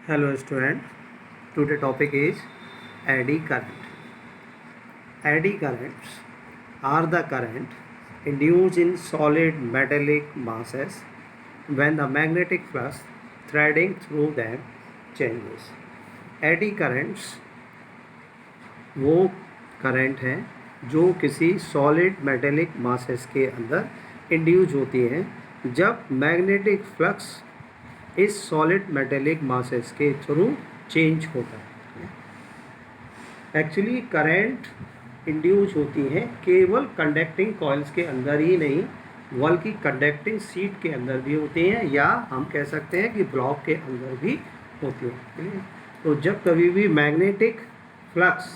Hello student, today topic is eddy current. Eddy currents are the current induced in solid metallic masses when the magnetic flux threading through them changes. Eddy currents वो current हैं जो किसी solid metallic masses के अंदर induce होती हैं जब magnetic flux इस सॉलिड मेटेलिक मासेस के थ्रू चेंज होता है। एक्चुअली करंट इंड्यूस होती हैं केवल कंडक्टिंग कॉइल्स के अंदर ही नहीं बल्कि कंडक्टिंग शीट के अंदर भी होती हैं या हम कह सकते हैं कि ब्लॉक के अंदर भी होती हैं। तो जब कभी भी मैग्नेटिक फ्लक्स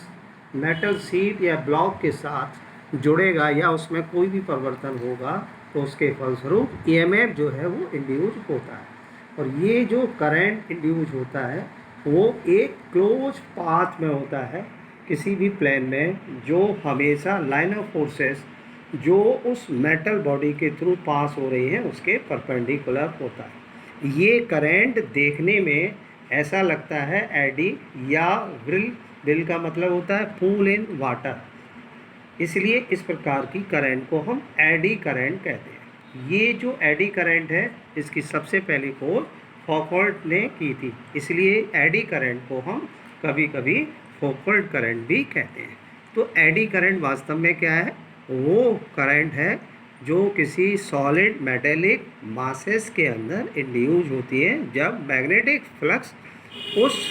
मेटल शीट या ब्लॉक के साथ जुड़ेगा या उसमें कोई भी परिवर्तन होगा तो उसके फलस्वरूप ईएमएफ जो है वो इंड्यूस होता है। और ये जो करंट इंड्यूस होता है वो एक क्लोज पाथ में होता है किसी भी प्लेन में जो हमेशा लाइन ऑफ फोर्सेस जो उस मेटल बॉडी के थ्रू पास हो रही हैं उसके परपेंडिकुलर होता है। ये करंट देखने में ऐसा लगता है एडी या व्रिल का मतलब होता है पूल इन वाटर, इसलिए इस प्रकार की करंट को हम एडी करंट कहते हैं। ये जो एडी करंट है इसकी सबसे पहली खोज फौकॉल्ट ने की थी, इसलिए एडी करंट को हम कभी कभी फौकॉल्ट करंट भी कहते हैं। तो एडी करंट वास्तव में क्या है? वो करंट है जो किसी सॉलिड मेटेलिक मासेस के अंदर इंड्यूस होती है जब मैग्नेटिक फ्लक्स उस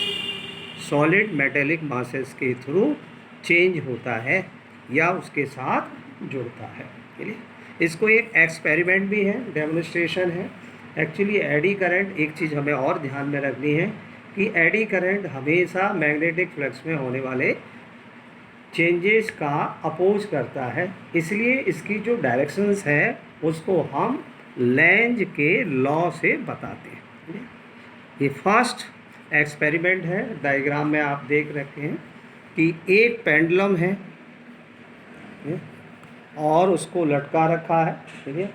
सॉलिड मेटेलिक मासेस के थ्रू चेंज होता है या उसके साथ जुड़ता है। चलिए, इसको एक एक्सपेरिमेंट भी है, डेमोन्स्ट्रेशन है। एक्चुअली एडी करंट एक चीज़ हमें और ध्यान में रखनी है कि एडी करंट हमेशा मैग्नेटिक फ्लक्स में होने वाले चेंजेस का अपोज करता है, इसलिए इसकी जो डायरेक्शंस है उसको हम लेंज के लॉ से बताते हैं। ये फर्स्ट एक्सपेरिमेंट है, डायग्राम में आप देख रखे हैं कि एक पेंडुलम है और उसको लटका रखा है, ठीक है,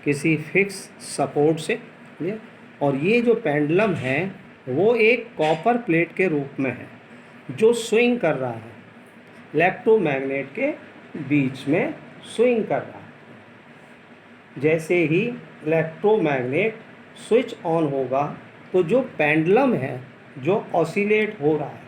किसी फिक्स सपोर्ट से, ठीक है। और ये जो पेंडुलम है वो एक कॉपर प्लेट के रूप में है जो स्विंग कर रहा है, इलेक्ट्रोमैग्नेट के बीच में स्विंग कर रहा है। जैसे ही इलेक्ट्रोमैग्नेट स्विच ऑन होगा तो जो पेंडुलम है जो ऑसिलेट हो रहा है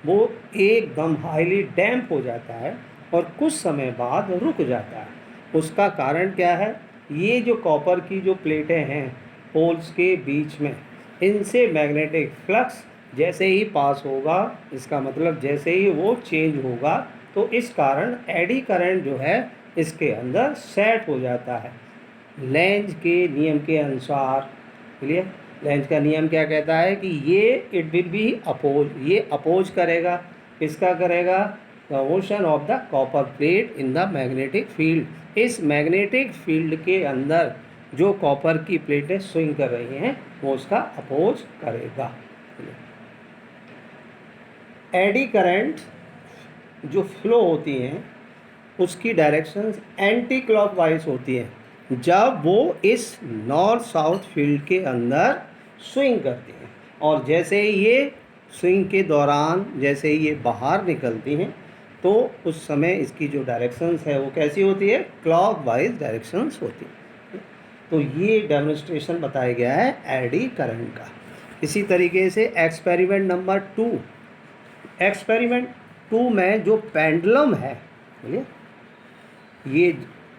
वो एकदम हाईली डैम्प हो जाता है और कुछ समय बाद रुक जाता है। उसका कारण क्या है? ये जो कॉपर की जो प्लेटें हैं पोल्स के बीच में, इनसे मैग्नेटिक फ्लक्स जैसे ही पास होगा, इसका मतलब जैसे ही वो चेंज होगा तो इस कारण एडी करंट जो है इसके अंदर सेट हो जाता है लेंज के नियम के अनुसार। क्लियर? लेंज का नियम क्या कहता है कि ये इट विल बी अपोज, ये अपोज करेगा, किसका करेगा? The motion of the copper plate in the magnetic field. इस मैग्नेटिक फील्ड के अंदर जो कॉपर की प्लेटें स्विंग कर रही हैं वो उसका अपोज करेगा। एडी करंट जो फ्लो होती हैं उसकी डायरेक्शंस एंटी क्लॉकवाइज होती हैं जब वो इस नॉर्थ साउथ फील्ड के अंदर स्विंग करती हैं, और जैसे ही ये स्विंग के दौरान जैसे ही ये बाहर निकलती हैं तो उस समय इसकी जो डायरेक्शंस है वो कैसी होती है? क्लॉकवाइज डायरेक्शंस होती है। तो ये डेमोन्स्ट्रेशन बताया गया है एडी करंट का। इसी तरीके से एक्सपेरिमेंट नंबर 2, एक्सपेरिमेंट 2 में जो पेंडुलम है, बोलिए, ये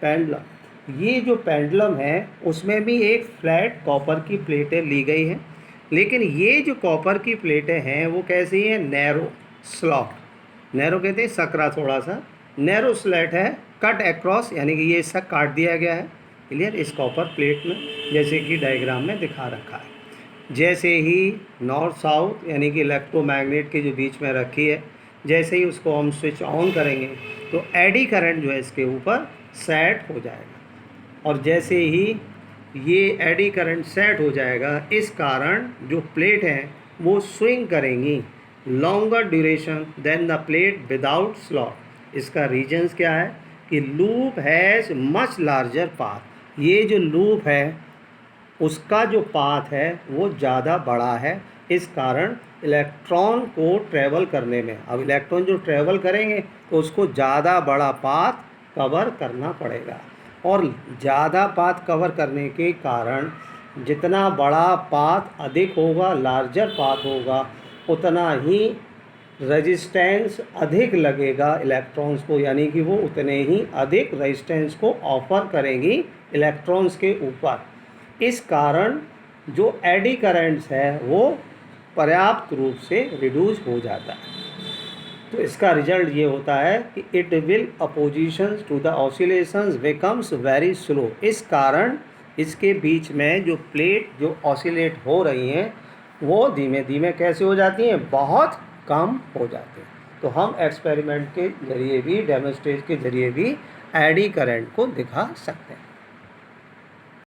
पेंडुलम, ये जो पेंडुलम है उसमें भी एक फ्लैट कॉपर की प्लेटें ली गई हैं, लेकिन ये जो कॉपर की प्लेटें हैं वो कैसी हैं? नैरो स्लॉट, नैरो कहते हैं सकरा, थोड़ा सा नैरो स्लैट है, कट अक्रॉस, यानी कि ये इसका काट दिया गया है। क्लियर? इस कॉपर प्लेट में जैसे कि डायग्राम में दिखा रखा है। जैसे ही नॉर्थ साउथ यानी कि इलेक्ट्रोमैग्नेट के जो बीच में रखी है, जैसे ही उसको हम स्विच ऑन करेंगे तो एडी करंट जो है इसके ऊपर सेट हो जाएगा, और जैसे ही ये एडी करंट सेट हो जाएगा इस कारण जो प्लेट हैं वो स्विंग करेंगी longer duration than the plate without slot. इसका रीजन्स क्या है कि loop has much larger path. ये जो लूप है उसका जो पाथ है वो ज़्यादा बड़ा है। इस कारण इलेक्ट्रॉन को ट्रैवल करने में, अब इलेक्ट्रॉन जो ट्रैवल करेंगे तो उसको ज़्यादा बड़ा पाथ कवर करना पड़ेगा, और ज़्यादा पाथ कवर करने के कारण जितना बड़ा पाथ अधिक होगा, लार्जर पाथ होगा, उतना ही रेजिस्टेंस अधिक लगेगा इलेक्ट्रॉन्स को, यानी कि वो उतने ही अधिक रेजिस्टेंस को ऑफर करेंगी इलेक्ट्रॉन्स के ऊपर। इस कारण जो एडी करंट्स है वो पर्याप्त रूप से रिड्यूस हो जाता है। तो इसका रिजल्ट ये होता है कि it will oppositions to the oscillations becomes very slow. इस कारण इसके बीच में जो प्लेट जो ऑसिलेट हो रही हैं वो धीमे धीमे कैसे हो जाती हैं, बहुत कम हो जाते हैं। तो हम एक्सपेरिमेंट के जरिए भी, डेमोन्स्ट्रेट के जरिए भी एडी करंट को दिखा सकते हैं।